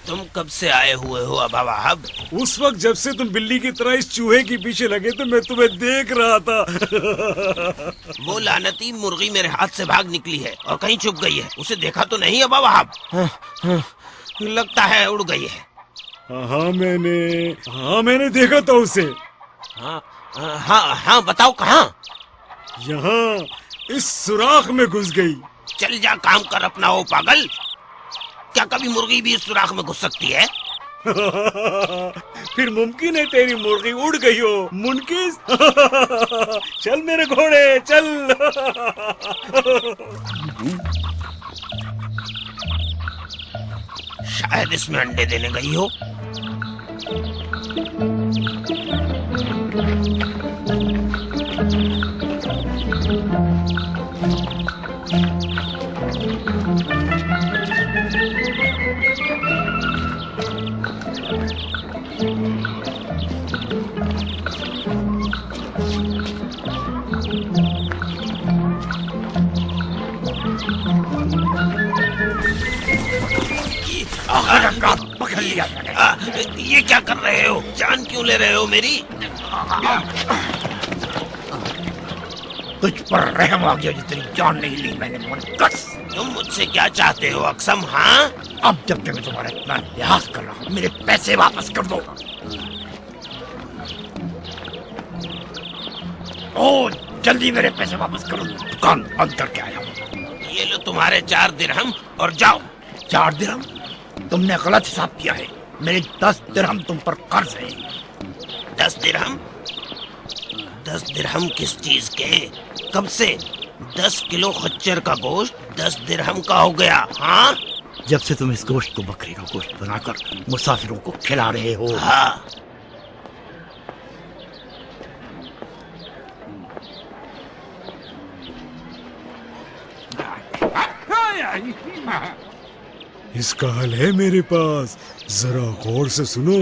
तुम कब से आए हुए हो अबा वहाब? उस वक्त जब से तुम बिल्ली की तरह इस चूहे के पीछे लगे तो मैं तुम्हें देख रहा था। वो लानती मुर्गी मेरे हाथ से भाग निकली है और कहीं छुप गई है। उसे देखा तो नहीं अबा वहाब? लगता है उड़ गई है। हाँ मैंने देखा था उसे। हाँ बताओ कहाँ? यहाँ इस सुराख में घुस गई। चल जा काम कर अपना, ओ पागल। क्या कभी मुर्गी भी इस सुराख में घुस सकती है? फिर मुमकिन है तेरी मुर्गी उड़ गई हो मुनकिस। चल मेरे घोड़े चल। शायद इसमें अंडे देने गई हो। पकड़ लिया। ये क्या कर रहे हो? जान क्यों ले रहे हो मेरी? तुझ पर रहम आ गया जो तेरी जान नहीं ली मैंने मुनकस। तुम मुझसे क्या चाहते हो अक्सम? हाँ, अब जब मैं तुम्हारा इतना लिहाज कर रहा हूँ, मेरे पैसे वापस कर दो। ओ जल्दी मेरे पैसे वापस करो, दुकान बंद करके आया हूँ। ये लो तुम्हारे 4 दिरहम और जाओ। 4 दिरहम? तुमने गलत हिसाब किया है। मेरे 10 दिरहम तुम पर कर्ज है। 10 दिरहम? 10 दिरहम किस चीज के? कब से 10 किलो खच्चर का गोश्त 10 दिरहम का हो गया? हाँ, जब से तुम इस गोश्त को बकरी का गोश्त बनाकर मुसाफिरों को खिला रहे हो। हाँ। इसका हल है मेरे पास, जरा गौर से सुनो।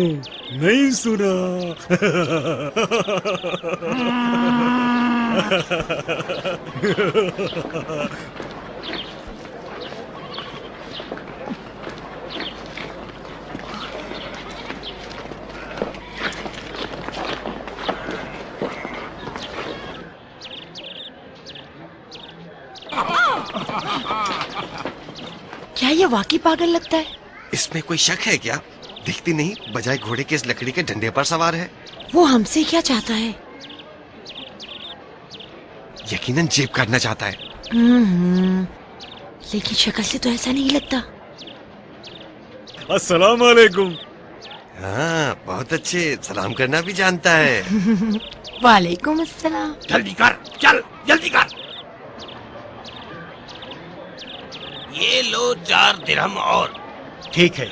नहीं सुना? क्या ये वाकई पागल लगता है? इसमें कोई शक है क्या? दिखती नहीं, बजाय घोड़े के इस लकड़ी के डंडे पर सवार है। वो हमसे क्या चाहता है? यकीनन जेब काटना चाहता है। लेकिन शक्ल से तो ऐसा नहीं लगता। अस्सलाम वालेकुम। हाँ, बहुत अच्छे, सलाम करना भी जानता है। वालेकुम अस्सलाम। जल्दी कर, चल जल्दी कर। ये लो 4 दिरहम और। ठीक है,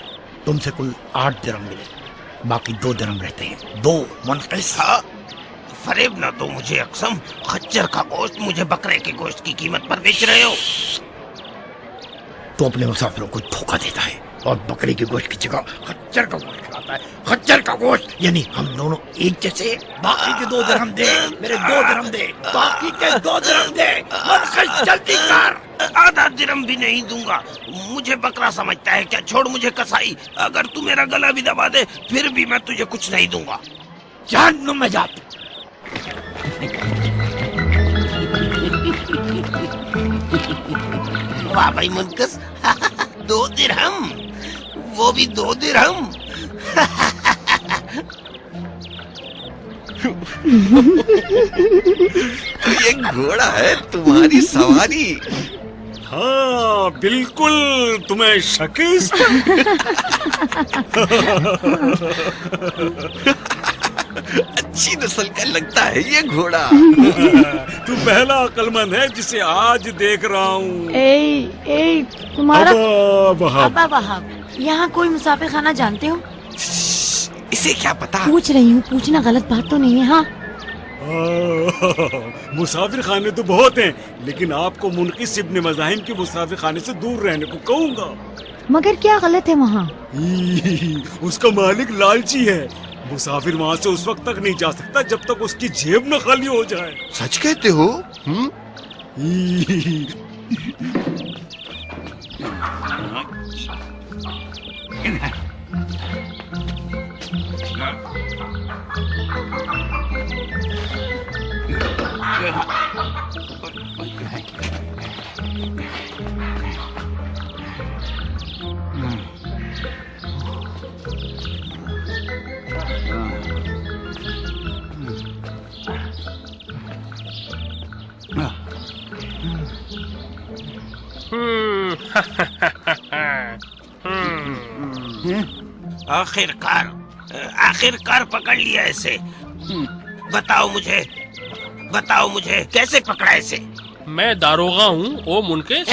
तुमसे कुल 8 दिरहम मिले, बाकी 2 दिरहम रहते हैं। 2 मुनकिस। हाँ, फरेब ना दो मुझे अक्सम। खच्चर का गोश्त मुझे बकरे के गोश्त की कीमत पर बेच रहे हो। तो अपने मुसाफिरों को धोखा देता है और बकरी के गोश्त की जगह खच्चर का गोश्त खिलाता है। खच्चर का गोश्त यानी हम दोनों एक जैसे। बाकी के 2 दिरहम दे, मेरे 2 दिरहम दे, बाकी के 2 दिरहम दे। मुनकिस जल्दी कर। आधा दिरहम भी नहीं दूंगा। मुझे बकरा समझता है क्या? छोड़ मुझे कसाई। अगर तू मेरा गला भी दबा दे फिर भी मैं तुझे कुछ नहीं दूंगा। जहन्नुम में जा। वाह भाई मुनकस। 2 दिरहम, वो भी 2 दिरहम। ये घोड़ा है तुम्हारी सवारी। हाँ बिल्कुल, तुम्हें शक है इस पर? अच्छी नस्ल का लगता है ये घोड़ा। तू पहला अक्लमंद है जिसे आज देख रहा हूँ। तुम्हारा अबा वहाब, यहाँ कोई मुसाफिर खाना जानते हो? इसे क्या पता? पूछ रही हूँ, पूछना गलत बात तो नहीं है? हाँ, मुसाफिर खाने तो बहुत हैं, लेकिन आपको मुनकिस इब्न मज़ाहिम के मुसाफिर खाने से दूर रहने को कहूँगा। मगर क्या गलत है वहाँ? उसका मालिक लालची है। मुसाफिर वहाँ से उस वक्त तक नहीं जा सकता जब तक उसकी जेब न खाली हो जाए। सच कहते हो? आखिरकार पकड़ लिया इसे। बताओ मुझे कैसे पकड़ा इसे? मैं दारोगा हूँ ओ मुनकेश।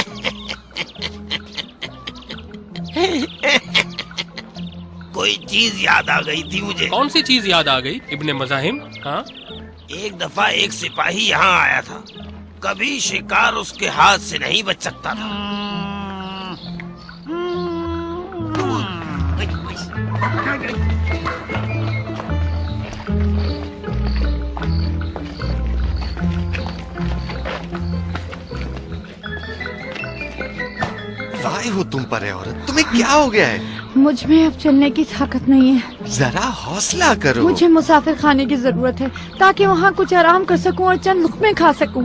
कोई चीज याद आ गई थी मुझे। कौन सी चीज याद आ गई इब्ने मज़ाहिम? हाँ, एक दफा एक सिपाही यहाँ आया था। कभी शिकार उसके हाथ से नहीं बच सकता था। वाह हो तुम पर है औरत, तुम्हें क्या हो गया है? मुझ में अब चलने की ताकत नहीं है। जरा हौसला करो। मुझे मुसाफिर खाने की जरूरत है ताकि वहाँ कुछ आराम कर सकूं और चंद लुक़्मे खा सकूं।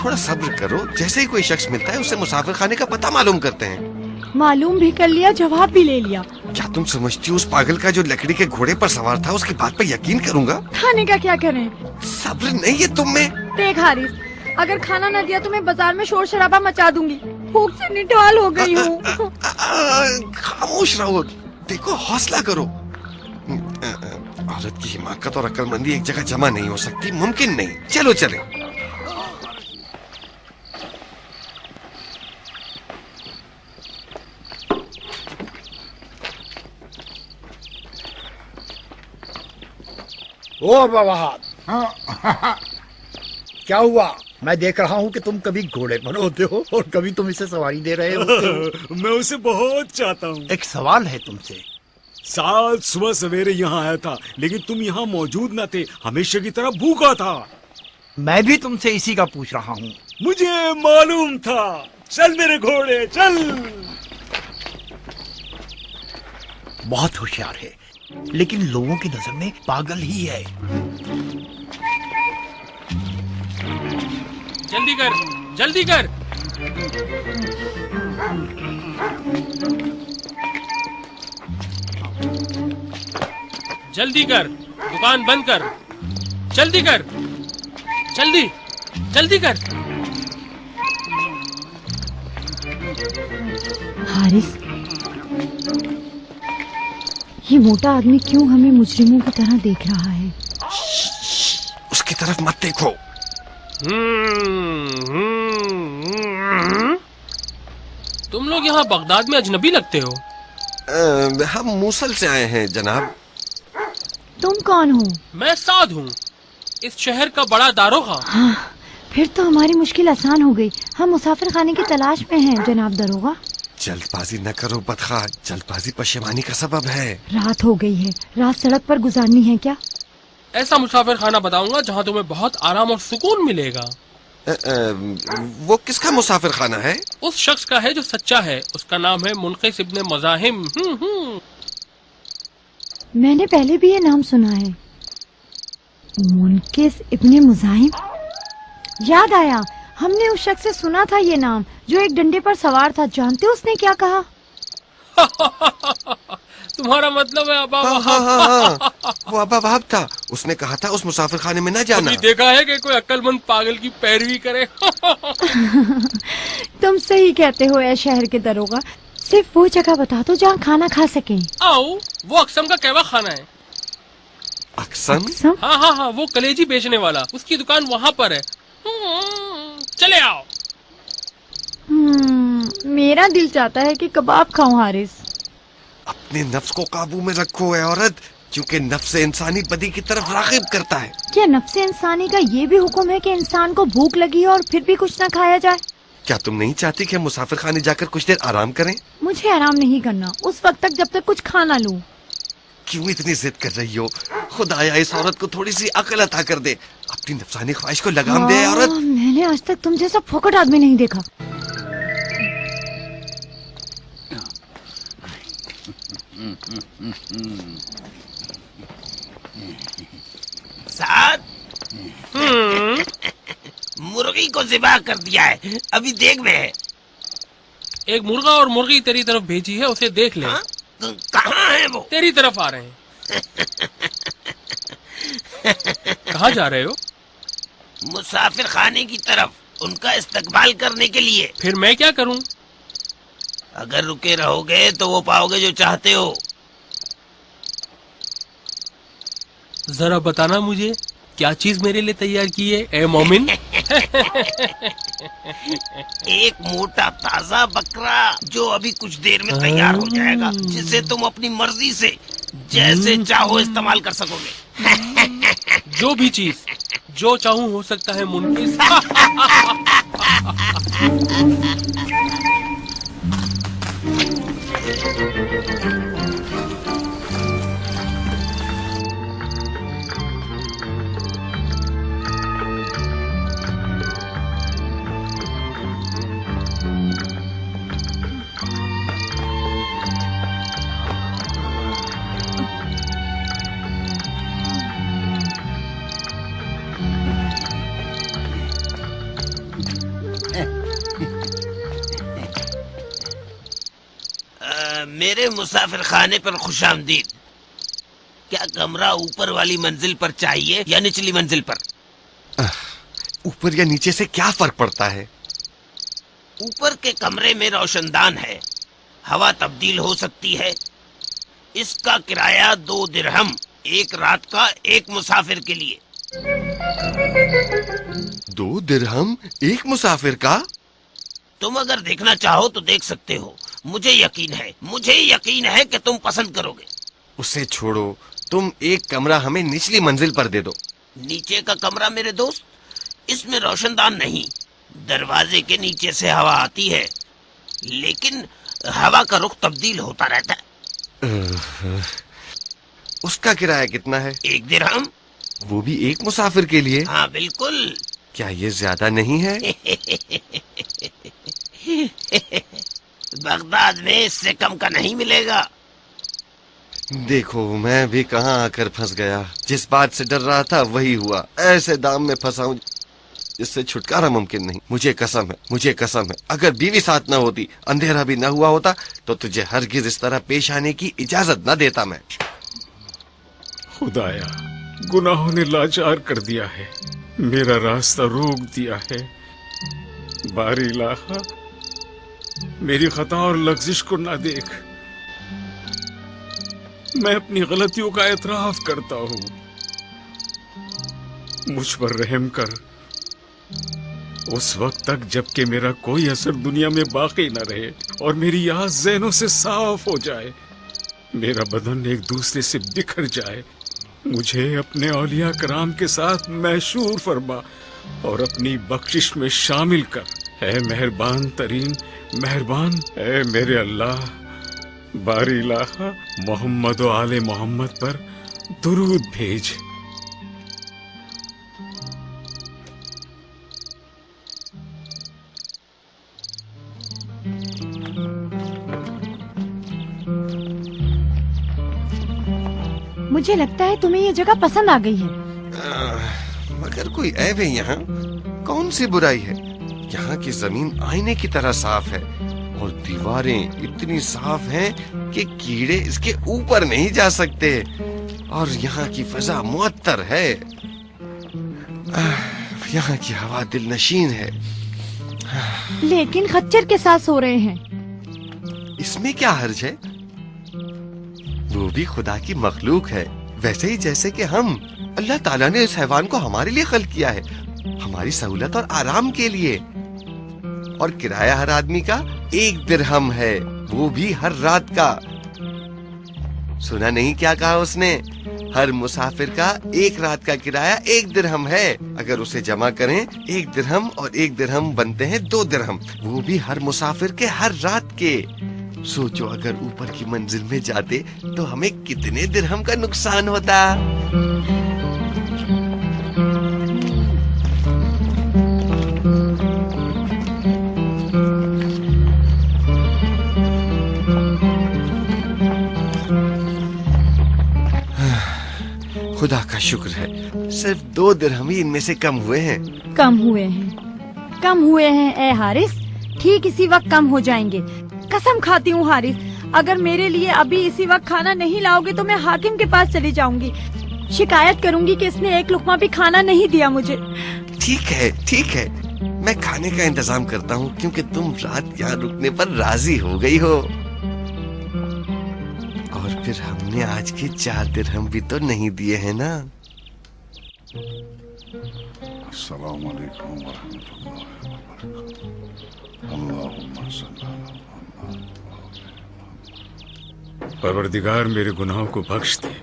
थोड़ा सब्र करो, जैसे ही कोई शख्स मिलता है उसे मुसाफिर खाने का पता मालूम करते हैं। मालूम भी कर लिया, जवाब भी ले लिया। क्या तुम समझती हो उस पागल का जो लकड़ी के घोड़े पर सवार था उसकी बात पर यकीन करूंगा? खाने का क्या करें? सब्र नहीं है तुम में? देख हारिस, अगर खाना न दिया तो मैं बाजार में शोर शराबा मचा दूंगी। भूख से निढाल हो गई हूँ। खामोश रहो, देखो हौसला करो। औरत की हिमाकत और अक्लमंदी एक जगह जमा नहीं हो सकती, मुमकिन नहीं। चलो चले। ओ बाबा, क्या हुआ? मैं देख रहा हूँ कि तुम कभी घोड़े पर होते हो और कभी तुम इसे सवारी दे रहे होते हो। मैं उसे बहुत चाहता हूँ। एक सवाल है तुमसे। साल सुबह सवेरे यहाँ आया था, लेकिन तुम यहाँ मौजूद न थे। हमेशा की तरह भूखा था। मैं भी तुमसे इसी का पूछ रहा हूँ। मुझे मालूम था। चल मेरे घोड़े चल। बहुत होशियार है, लेकिन लोगों की नजर में पागल ही है। जल्दी कर, जल्दी कर। जल्दी कर, दुकान बंद कर। जल्दी कर, जल्दी जल्दी कर। हारिस, ये मोटा आदमी क्यों हमें मुजरिमों की तरह देख रहा है? उसकी तरफ मत देखो। तुम लोग यहाँ बगदाद में अजनबी लगते हो। हम मूसल से आए हैं जनाब। तुम कौन हो? मैं साद हूँ, इस शहर का बड़ा दारोगा। हाँ, फिर तो हमारी मुश्किल आसान हो गई। हम मुसाफिर खाने की तलाश में हैं जनाब दरोगा। जल्दबाजी न करो बदखा, जल्दबाजी पशेमानी का सबब है। रात हो गई है, रात सड़क पर गुजारनी है क्या? ऐसा मुसाफिर खाना बताऊंगा जहाँ तुम्हें बहुत आराम और सुकून मिलेगा। वो किसका मुसाफिर खाना है? उस शख्स का है जो सच्चा है। उसका नाम है मुनकिस इब्ने मज़ाहिम। मैंने पहले भी ये नाम सुना है, मुनकिस इब्ने मुज़ाहिम। याद आया, हमने उस शख्स से सुना था ये नाम जो एक डंडे पर सवार था। जानते हो उसने क्या कहा? तुम्हारा मतलब है अबा हाँ, वहाब। हाँ, हाँ, हाँ। वो अबा वहाब था। उसने कहा था उस मुसाफिर खाने में न जाना। कभी देखा है कि कोई अक्लमंद पागल की पैरवी करे? तुम सही कहते हो ऐ शहर के दरोगा। सिर्फ वो जगह बता दो जहाँ खाना खा सके। आओ, वो अक्सम का कहवा खाना है। अक्सम? हाँ हाँ हाँ, वो कलेजी बेचने वाला, उसकी दुकान वहाँ पर है। चले आओ। मेरा दिल चाहता है कि कबाब खाऊं हारिस। अपने नफ्स को काबू में रखो है औरत, क्योंकि नफ्स इंसानी बदी की तरफ राग़िब करता है। क्या नफ्स इंसानी का ये भी हुक्म है कि इंसान को भूख लगी हो और फिर भी कुछ न खाया जाए? کیا تم نہیں چاہتی کہ ہم مسافر خانے جا کر کچھ دیر آرام کریں؟ مجھے آرام نہیں کرنا اس وقت تک جب تک کچھ کھا نہ لوں. کیوں اتنی ضد کر رہی ہو؟ خدایا اس عورت کو تھوڑی سی عقل عطا کر دے. اپنی نفسانی خواہش کو لگام دے عورت. میں نے آج تک تم جیسا پھوکٹ آدمی نہیں دیکھا. سعد مرغی کو ذبح کر دیا ہے, ابھی دیکھ میں ہے. ایک مرغا اور مرغی تیری طرف بھیجی ہے, اسے دیکھ لے. ہاں؟ کہاں ہے وہ؟ تیری طرف آ رہے ہیں. کہاں جا رہے ہو؟ مسافر خانے کی طرف, ان کا استقبال کرنے کے لیے. پھر میں کیا کروں؟ اگر رکے رہو گے تو وہ پاؤ گے جو چاہتے ہو. ذرا بتانا مجھے کیا چیز میرے لیے تیار کی ہے اے مومن؟ ایک موٹا تازہ بکرا جو ابھی کچھ دیر میں تیار ہو جائے گا, جسے تم اپنی مرضی سے جیسے چاہو استعمال کر سکو گے. جو بھی چیز جو چاہوں ہو سکتا ہے منقذ. میرے مسافر خانے پر خوش آمدید. کیا کمرہ اوپر والی منزل پر چاہیے یا نچلی منزل پر؟ اوپر یا نیچے سے کیا فرق پڑتا ہے؟ اوپر کے کمرے میں روشن دان ہے, ہوا تبدیل ہو سکتی ہے. اس کا کرایہ 2 درہم, ایک رات کا ایک مسافر کے لیے. 2 درہم ایک مسافر کا؟ تم اگر دیکھنا چاہو تو دیکھ سکتے ہو. مجھے یقین ہے کہ تم پسند کرو گے. اسے چھوڑو, تم ایک کمرہ ہمیں نچلی منزل پر دے دو. نیچے کا کمرہ میرے دوست, اس میں روشن دان نہیں. دروازے کے نیچے سے ہوا آتی ہے, لیکن ہوا کا رخ تبدیل ہوتا رہتا ہے. اس کا کرایہ کتنا ہے؟ 1 درہم. وہ بھی ایک مسافر کے لیے؟ ہاں بالکل. کیا یہ زیادہ نہیں ہے؟ بغداد میں اس سے کم کا نہیں ملے گا. دیکھو میں بھی کہاں آ کر پھنس گیا. جس بات سے ڈر رہا تھا وہی ہوا. ایسے دام میں پھنسا ہوں جس سے چھٹکارا ممکن نہیں. مجھے قسم ہے اگر بیوی ساتھ نہ ہوتی, اندھیرا بھی نہ ہوا ہوتا, تو تجھے ہرگز اس طرح پیش آنے کی اجازت نہ دیتا میں. خدایا, گناہوں نے لاچار کر دیا ہے, میرا راستہ روک دیا ہے. باری الہا, میری خطا اور لغزش کو نہ دیکھ. میں اپنی غلطیوں کا اعتراف کرتا ہوں. مجھ پر رحم کر, اس وقت تک جب کہ میرا کوئی اثر دنیا میں باقی نہ رہے اور میری یاد ذہنوں سے صاف ہو جائے, میرا بدن ایک دوسرے سے بکھر جائے. مجھے اپنے اولیاء کرام کے ساتھ محشور فرما اور اپنی بخشش میں شامل کر. اے مہربان ترین مہربان, اے میرے اللہ, باری الہا محمد و آل محمد پر درود بھیج. مجھے لگتا ہے تمہیں یہ جگہ پسند آ گئی ہے. مگر کوئی عیب ہے یہاں؟ کون سی برائی ہے؟ یہاں کی زمین آئینے کی طرح صاف ہے اور دیواریں اتنی صاف ہیں کہ کیڑے اس کے اوپر نہیں جا سکتے, اور یہاں کی فضا معطر ہے. یہاں کی ہوا دل نشین ہے. لیکن خچر کے ساتھ سو رہے ہیں. اس میں کیا حرج ہے؟ وہ بھی خدا کی مخلوق ہے, ویسے ہی جیسے کہ ہم. اللہ تعالیٰ نے اس حیوان کو ہمارے لیے خلق کیا ہے, ہماری سہولت اور آرام کے لیے. اور کرایہ ہر آدمی کا 1 درہم ہے, وہ بھی ہر رات کا. سنا نہیں کیا کہا اس نے؟ हर मुसाफिर का एक रात का किराया 1 दिरहम है। अगर उसे जमा करें 1 दिरहम और 1 दिरहम बनते हैं 2 दिरहम, वो भी हर मुसाफिर के हर रात के। सोचो अगर ऊपर की मंजिल में जाते तो हमें कितने दिरहम का नुकसान होता। खुदा का शुक्र है सिर्फ 2 दिरहम ही इनमें से कम हुए हैं। कम हुए हैं ए हारिस, ठीक इसी वक्त कम हो जाएंगे। कसम खाती हूँ हारिस, अगर मेरे लिए अभी इसी वक्त खाना नहीं लाओगे तो मैं हाकिम के पास चली जाऊंगी। शिकायत करूंगी कि इसने एक लुकमा भी खाना नहीं दिया मुझे। ठीक है, मैं खाने का इंतजाम करता हूँ, क्योंकि तुम रात यहाँ रुकने पर राजी हो गई हो। और फिर हमने आज के 4 दिरहम भी तो नहीं दिए हैं ना। अस्सलाम वालेकुम वरहमतुल्लाहि वबरकातुहू। अल्लाहुम्मा सल्ली अला मुहम्मद। परवरदिगार मेरे गुनाहों को बख्श दे,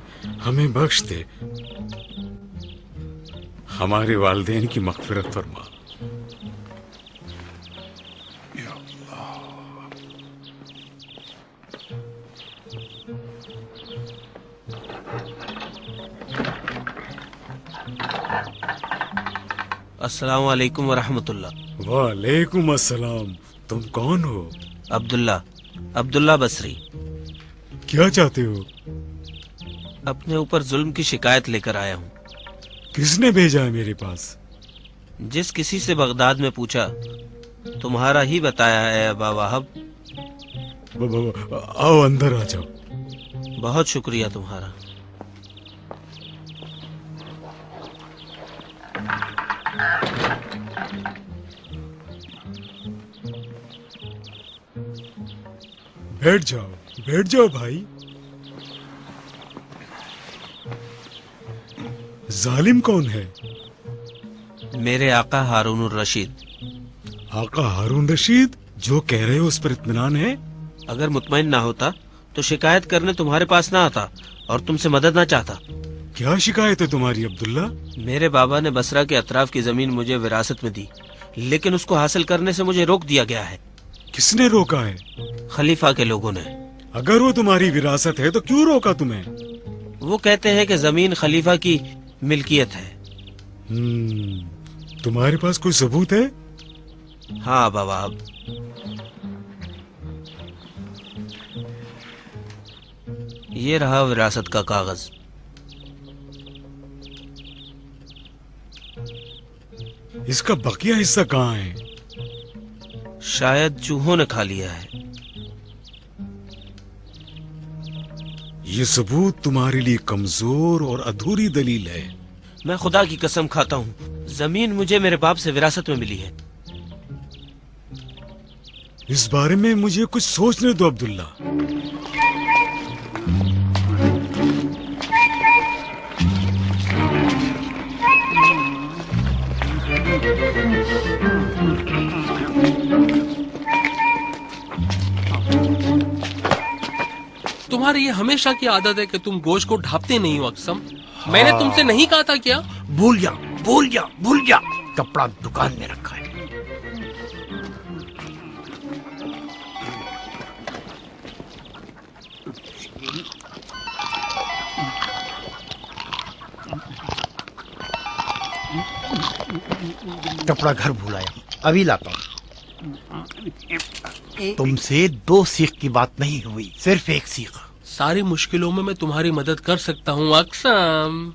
हमें बख्श दे, हमारे वालिदैन की मग़फ़िरत फरमा। या अल्लाह। अस्सलाम वालेकुम वरहमतुल्लाह। वालेकुम अस्सलाम। तुम कौन हो? अब्दुल्ला बसरी। क्या चाहते हो? अपने ऊपर जुल्म की शिकायत लेकर आया हूँ। किसने भेजा है मेरे पास? जिस किसी से बगदाद में पूछा, तुम्हारा ही बताया है अबा वाहब। आओ अंदर आ जाओ। बहुत शुक्रिया तुम्हारा। बैठ जाओ भाई। जालिम कौन है? मेरे आका हारून रशीद। आका हारून रशीद? जो कह रहे हो उस पर इत्मीनान है? अगर मुतमईन ना होता तो शिकायत करने तुम्हारे पास ना आता और तुमसे मदद ना चाहता। क्या शिकायत है तुम्हारी अब्दुल्ला? मेरे बाबा ने बसरा के अतराफ की जमीन मुझे विरासत में दी, लेकिन उसको हासिल करने से मुझे रोक दिया गया है। किसने रोका है? खलीफा के लोगों ने। अगर वो तुम्हारी विरासत है तो क्यों रोका तुम्हें? वो कहते हैं कि जमीन खलीफा की मिल्कियत है। तुम्हारे पास कोई सबूत है? हाँ अबा वाहब। ये रहा विरासत का कागज। इसका बकिया हिस्सा कहाँ है? शायद चूहों ने खा लिया है। ये सबूत तुम्हारे लिए कमजोर और अधूरी दलील है। मैं खुदा की कसम खाता हूँ, जमीन मुझे मेरे बाप से विरासत में मिली है। इस बारे में मुझे कुछ सोचने दो अब्दुल्ला। तुम्हारी ये हमेशा की आदत है कि तुम गोश्त को ढापते नहीं हो अक्सम। मैंने तुमसे नहीं कहा था क्या? भूल जा। कपड़ा दुकान में रखा है। कपड़ा घर भूल आया, अभी लाता हूँ। तुमसे 2 सीख की बात नहीं हुई, सिर्फ 1 सीख। सारी मुश्किलों में मैं तुम्हारी मदद कर सकता हूँ अक्सम।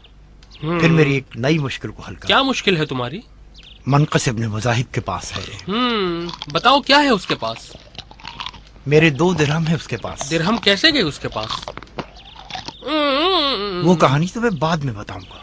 फिर मेरी एक नई मुश्किल को हल कर। क्या मुश्किल है तुम्हारी? मनकस इब्न मुजाहिद के पास है। बताओ क्या है उसके पास? मेरे 2 दिरहम है उसके पास। दिरहम कैसे गए उसके पास? वो कहानी तो मैं बाद में बताऊंगा।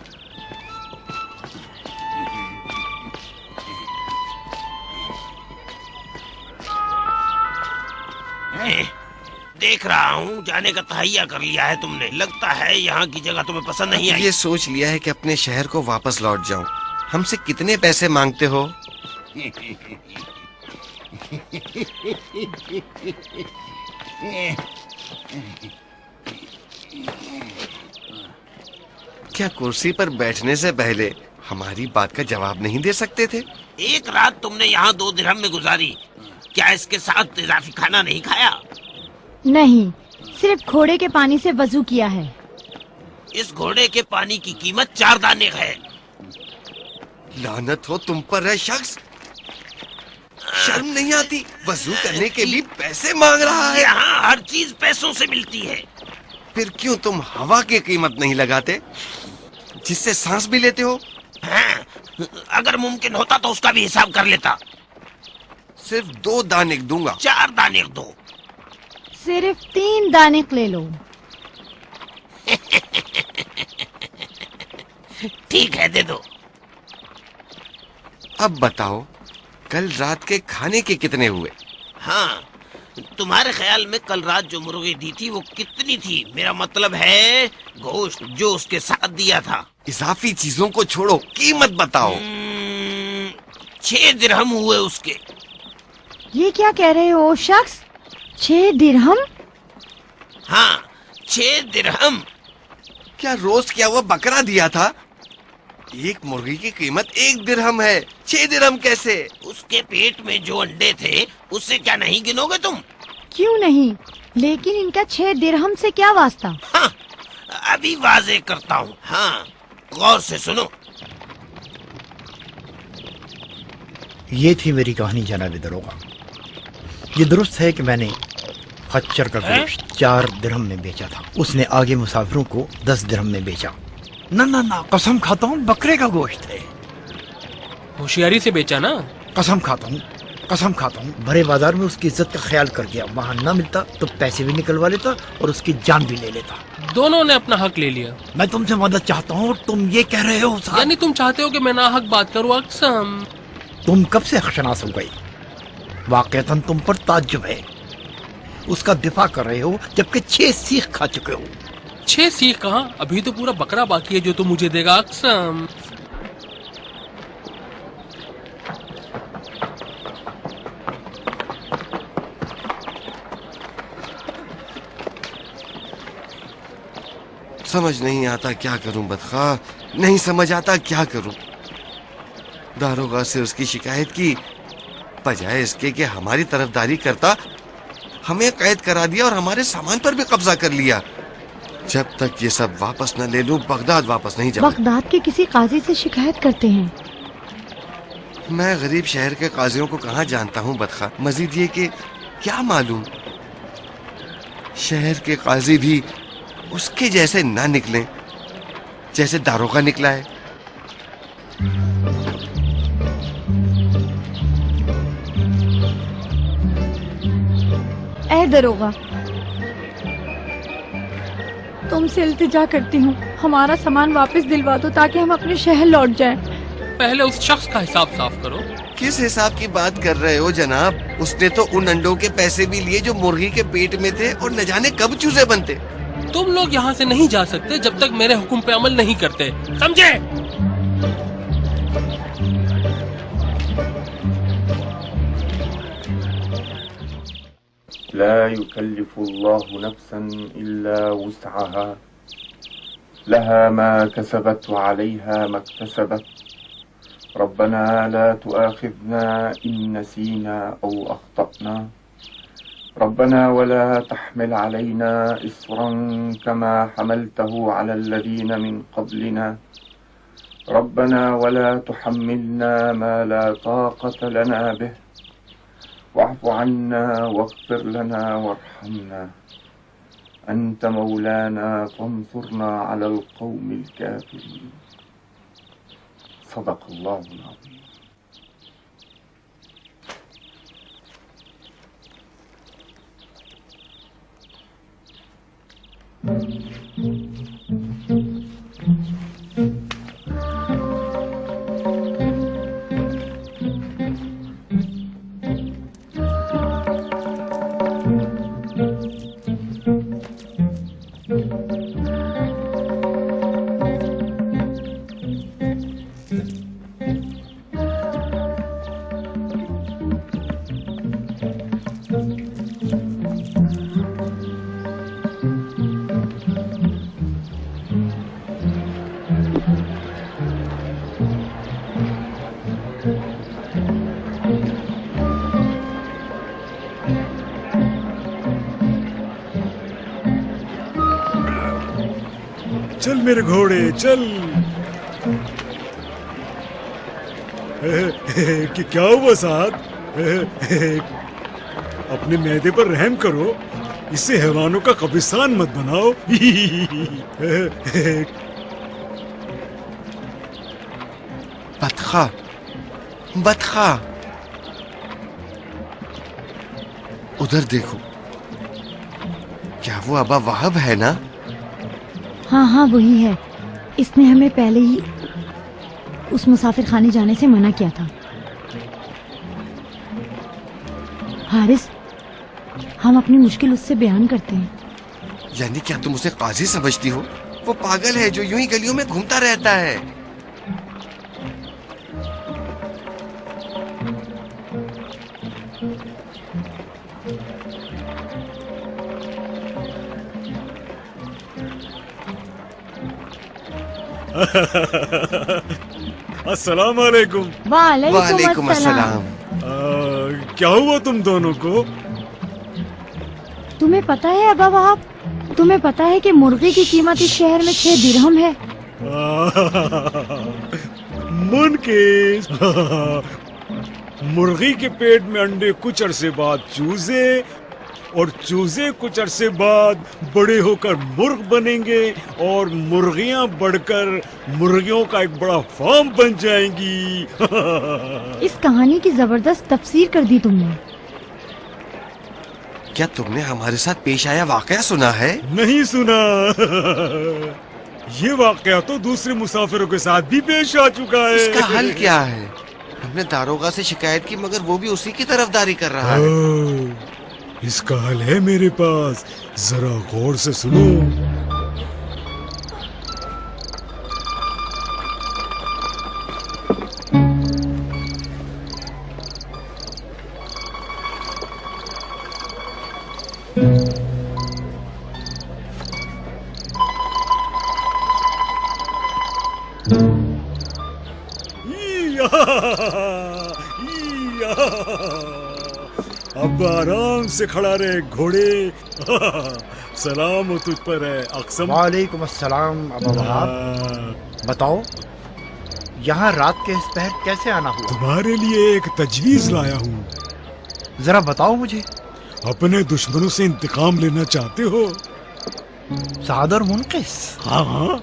देख रहा हूँ जाने का तहैया कर लिया है तुमने। लगता है यहाँ की जगह तुम्हें पसंद नहीं आई। ये सोच लिया है कि अपने शहर को वापस लौट जाऊं। हमसे कितने पैसे मांगते हो? کیا کرسی پر بیٹھنے سے پہلے ہماری بات کا جواب نہیں دے سکتے تھے؟ ایک رات تم نے یہاں 2 درہم میں گزاری، کیا اس کے ساتھ اضافی کھانا نہیں کھایا؟ نہیں، صرف گھوڑے کے پانی سے وضو کیا ہے۔ اس گھوڑے کے پانی کی قیمت 4 دانیک ہے۔ لعنت ہو تم پر ہے شخص، شرم نہیں آتی؟ وضو کرنے کے بھی پیسے مانگ رہا ہے۔ یہاں ہر چیز پیسوں سے ملتی ہے۔ پھر کیوں تم ہوا کی قیمت نہیں لگاتے جس سے سانس بھی لیتے ہو؟ ہاں، اگر ممکن ہوتا تو اس کا بھی حساب کر لیتا۔ صرف 2 دانیک دوں گا۔ 4 دانیک دو۔ صرف 3 دانک لے لو۔ ٹھیک ہے، دے دو۔ اب بتاؤ کل رات کے کھانے کے کتنے ہوئے؟ ہاں، تمہارے خیال میں کل رات جو مرغی دی تھی وہ کتنی تھی؟ میرا مطلب ہے گوشت جو اس کے ساتھ دیا تھا۔ اضافی چیزوں کو چھوڑو، قیمت بتاؤ۔ 6 درہم ہوئے اس کے۔ یہ کیا کہہ رہے ہو شخص؟ 6 درہم؟ ہاں، 6 درہم۔ کیا روسٹ کیا ہوا بکرا دیا تھا؟ ایک مرغی کی قیمت 1 درہم ہے، 6 درہم کیسے؟ اس کے پیٹ میں جو انڈے تھے اس سے کیا نہیں گنو گے تم؟ کیوں نہیں، لیکن ان کا 6 درہم سے کیا واسطہ؟ ہاں، ابھی واضح کرتا ہوں۔ ہاں، غور سے سنو۔ یہ تھی میری کہانی جناب دروغہ۔ یہ درست ہے کہ میں نے خچر کا گوشت 4 درہم میں بیچا تھا، اس نے آگے مسافروں کو 10 درہم میں بیچا۔ نہ قسم کھاتا ہوں بکرے کا گوشت ہے۔ ہوشیاری سے بیچا نا؟ قسم کھاتا ہوں بڑے بازار میں اس کی عزت کا خیال کر گیا، وہاں نہ ملتا تو پیسے بھی نکلوا لیتا اور اس کی جان بھی لے لیتا۔ دونوں نے اپنا حق لے لیا۔ میں تم سے مدد چاہتا ہوں اور تم یہ کہہ رہے ہو صاحب؟ یعنی تم چاہتے ہو کہ میں ناحق بات کروں؟ اقسم تم کب سے اخشناس ہو گئی؟ واقعتاً تم پر تعجب ہے، اس کا دفاع کر رہے ہو جبکہ 6 سیخ کھا چکے ہو۔ 6 سیخ کہاں، ابھی تو پورا بکرا باقی ہے جو تم مجھے دے گا۔ اقسم سمجھ نہیں آتا کیا کروں بدخواہ، نہیں سمجھ آتا کیا کروں۔ داروغہ سے اس کی شکایت کی، بجائے اس کے کہ ہماری طرفداری کرتا ہمیں قید کرا دیا اور ہمارے سامان پر بھی قبضہ کر لیا۔ جب تک یہ سب واپس نہ لے لوں بغداد واپس نہیں جاؤں۔ بغداد کے کسی قاضی سے شکایت کرتے ہیں۔ میں غریب شہر کے قاضیوں کو کہاں جانتا ہوں بدخواہ، مزید یہ کہ کیا معلوم شہر کے قاضی بھی اس کے جیسے نہ نکلیں جیسے داروغہ نکلا ہے۔ اے دروغہ، تم سے التجا کرتی ہوں، ہمارا سامان واپس دلوا دو تاکہ ہم اپنے شہر لوٹ جائیں۔ پہلے اس شخص کا حساب صاف کرو۔ کس حساب کی بات کر رہے ہو جناب؟ اس نے تو ان انڈوں کے پیسے بھی لیے جو مرغی کے پیٹ میں تھے اور نہ جانے کب چوزے بنتے۔ تم لوگ یہاں سے نہیں جا سکتے جب تک میرے حکم پہ عمل نہیں کرتے، سمجھے؟ لا يكلف الله نفسا إلا وسعها لها ما كسبت وعليها ما اكتسبت ربنا لا تؤاخذنا إن نسينا أو أخطأنا ربنا ولا تحمل علينا إصرا كما حملته على الذين من قبلنا ربنا ولا تحملنا ما لا طاقة لنا به واعف عنا واغفر لنا وارحمنا أنت مولانا فانصرنا على القوم الكافرين صدق الله العظيم. चल मेरे घोड़े चल। कि क्या हुआ साहब? अपने मैदे पर रहम करो, इसे हैवानों का कब्रिस्तान मत बनाओ। बतखा, बतखा, उधर देखो, क्या वो अबा वहाब है ना? हाँ हाँ वही है। इसने हमें पहले ही उस मुसाफिर खाने जाने से मना किया था। हारिस, हम अपनी मुश्किल उससे बयान करते हैं। यानी क्या तुम उसे काजी समझती हो? वो पागल है जो यूं ही गलियों में घूमता रहता है। अस्सलाम वालेकुम। वालेकुम अस्सलाम। क्या हुआ तुम दोनों को? तुम्हें पता है अबा वहाब, तुम्हें पता है कि मुर्गी की कीमत इस शहर में 6 दिरहम है। मुनकिस, मुर्गी के पेट में अंडे कुछ अरसे बाद चूजे, और चूजे कुछ अरसे बाद बड़े होकर मुर्ग बनेंगे, और मुर्गियां बढ़कर मुर्गियों का एक बड़ा फार्म बन जाएंगी। इस कहानी की जबरदस्त तफसीर कर दी तुमने। क्या तुमने हमारे साथ पेश आया वाकया सुना है? नहीं सुना। ये वाकया तो दूसरे मुसाफिरों के साथ भी पेश आ चुका है। इसका हल क्या है? हमने दारोगा से शिकायत की, मगर वो भी उसी की तरफदारी कर रहा है। इसका हल है मेरे पास, जरा गौर से सुनो। अब आराम से खड़ा रहे घोड़े। सलाम हो तुझ पर है अक्सम। वालेकुम अस्सलाम अबा वहाब। बताओ, यहाँ रात के इस पहर कैसे आना हुआ? तुम्हारे लिए एक तजवीज लाया हूँ। जरा बताओ मुझे। अपने दुश्मनों से इंतकाम लेना चाहते हो? साद और मुनकिस? हाँ हाँ।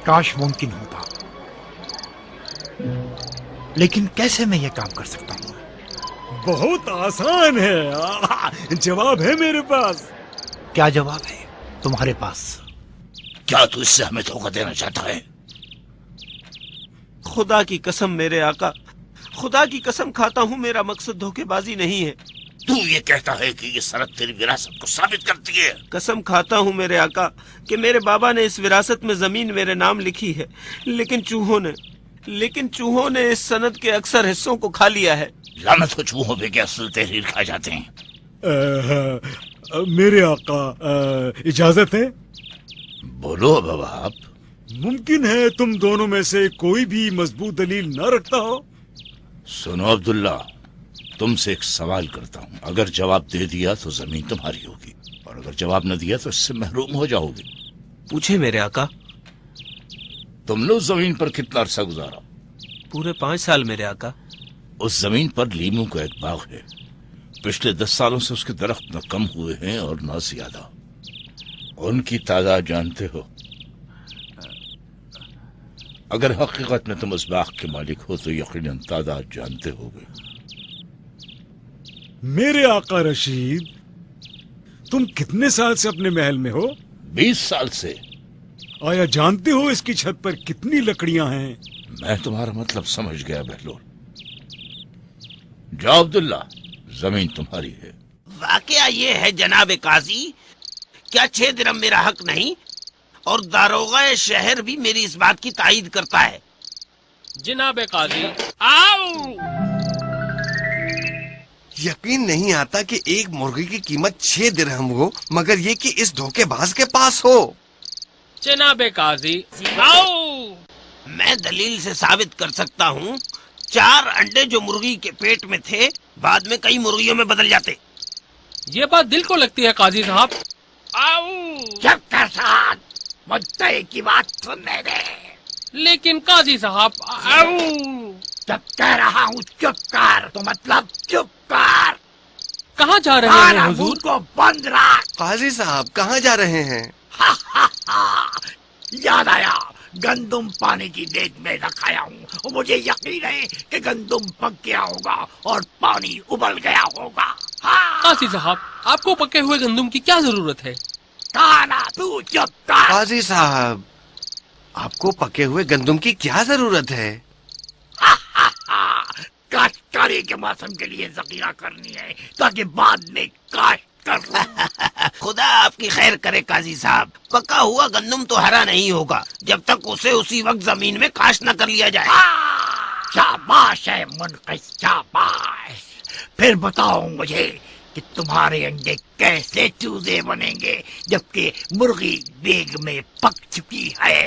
काश मुमकिन होता, लेकिन कैसे मैं ये काम कर सकता हूँ? बहुत आसान है। जवाब है मेरे पास। क्या जवाब है तुम्हारे पास? क्या तू इससे हमें धोखा देना चाहता है? खुदा की कसम मेरे आका, खुदा की कसम खाता हूँ, मेरा मकसद धोखेबाजी नहीं है। तू ये कहता है कि ये सनद तेरी विरासत को साबित करती है? कसम खाता हूँ मेरे आका कि मेरे बाबा ने इस विरासत में जमीन मेरे नाम लिखी है, लेकिन चूहों ने इस सनद के अक्सर हिस्सों को खा लिया है। लानत हो चूहों पे क्या असल तहरीर खा जाते हैं? मेरे आका, इजाजत है? बोलो अबा वहाब। मुमकिन है तुम दोनों में से कोई भी मजबूत दलील न रखता हो। सुनो अब्दुल्ला, तुमसे एक सवाल करता हूँ। अगर जवाब दे दिया तो जमीन तुम्हारी होगी, और अगर जवाब न दिया तो इससे महरूम हो जाओगे। पूछे मेरे आका। तुमने उस जमीन पर कितना अरसा गुजारा? पूरे 5 साल मेरे आका। उस जमीन पर लीमू का एक बाग है। पिछले 10 सालों से उसके दरख्त न कम हुए हैं और न ज्यादा। उनकी तादाद जानते हो? अगर हकीकत में तुम उस बाग के मालिक हो तो यकीनन तादाद जानते होगे। मेरे आका रशीद, तुम कितने साल से अपने महल में हो? 20 साल से। आया जानते हो इसकी छत पर कितनी लकड़ियां हैं? मैं तुम्हारा मतलब समझ गया बहलोल। जाओ अब्दुल्ला, जमीन तुम्हारी है। वाकया ये है जनाब काजी, क्या 6 दिरहम मेरा हक नहीं? और दारोगा शहर भी मेरी इस बात की तायीद करता है। जनाब काजी, आओ। यकीन नहीं आता कि एक मुर्गी की कीमत 6 दिरहम हो, मगर ये कि इस धोखेबाज के पास हो। जनाब काजी, आओ। मैं दलील से साबित कर सकता हूँ। 4 अंडे जो मुर्गी के पेट में थे, बाद में कई मुर्गियों में बदल जाते। ये बात दिल को लगती है काजी साहब। आओ। चुप कर साथ। मुद्दे की बात सुनने दे। लेकिन काजी साहब जब कह रहा हूँ चुप कर तो मतलब चुप कर। कहाँ जा रहे हैं खाना हुजूर? मुंह को बंद रख। काजी साहब कहाँ जा रहे हैं? याद आया, गंदुम पानी की देग में रखाया हूँ और मुझे यकीन है कि गंदुम पक गया होगा और पानी उबल गया होगा। काजी साहब, आपको पके हुए गंदुम की क्या जरूरत है? खाना तू चुप कर। काजी साहब, आपको पके हुए गंदुम की क्या जरूरत है? काश्तकारी के मौसम के लिए जखीरा करनी है ताकि बाद में काश्त कर लूं। खुदा आपकी खैर करे काजी साहब, पका हुआ गंदम तो हरा नहीं होगा जब तक उसे उसी वक्त जमीन में काश न कर लिया जाए। शाबाश है मुनकिस, शाबाश। फिर बताओ मुझे कि तुम्हारे अंडे कैसे चूजे बनेंगे जबकि मुर्गी बेग में पक चुकी है।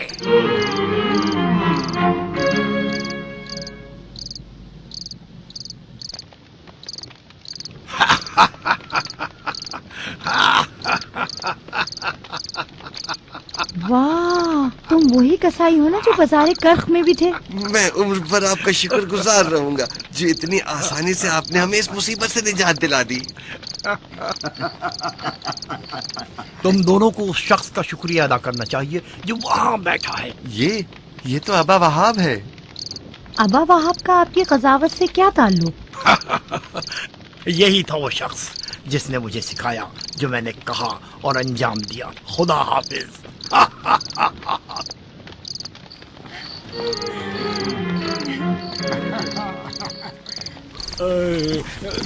वाह, तुम वही कसाई हो ना जो बाजारे कर्ख में भी थे? मैं उम्र भर आपका शुक्रगुजार रहूंगा जो इतनी आसानी से आपने हमें इस मुसीबत से निजात दिला दी। तुम दोनों को उस शख्स का शुक्रिया अदा करना चाहिए जो वहाँ बैठा है। ये तो अबा वहाब है। अबा वहाब का आपकी कजावत से क्या ताल्लुक? यही था वो शख्स जिसने मुझे सिखाया जो मैंने कहा और अंजाम दिया। खुदा हाफिज।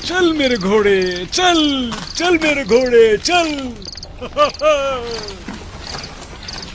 चल मेरे घोड़े, चल चल मेरे घोड़े, चल।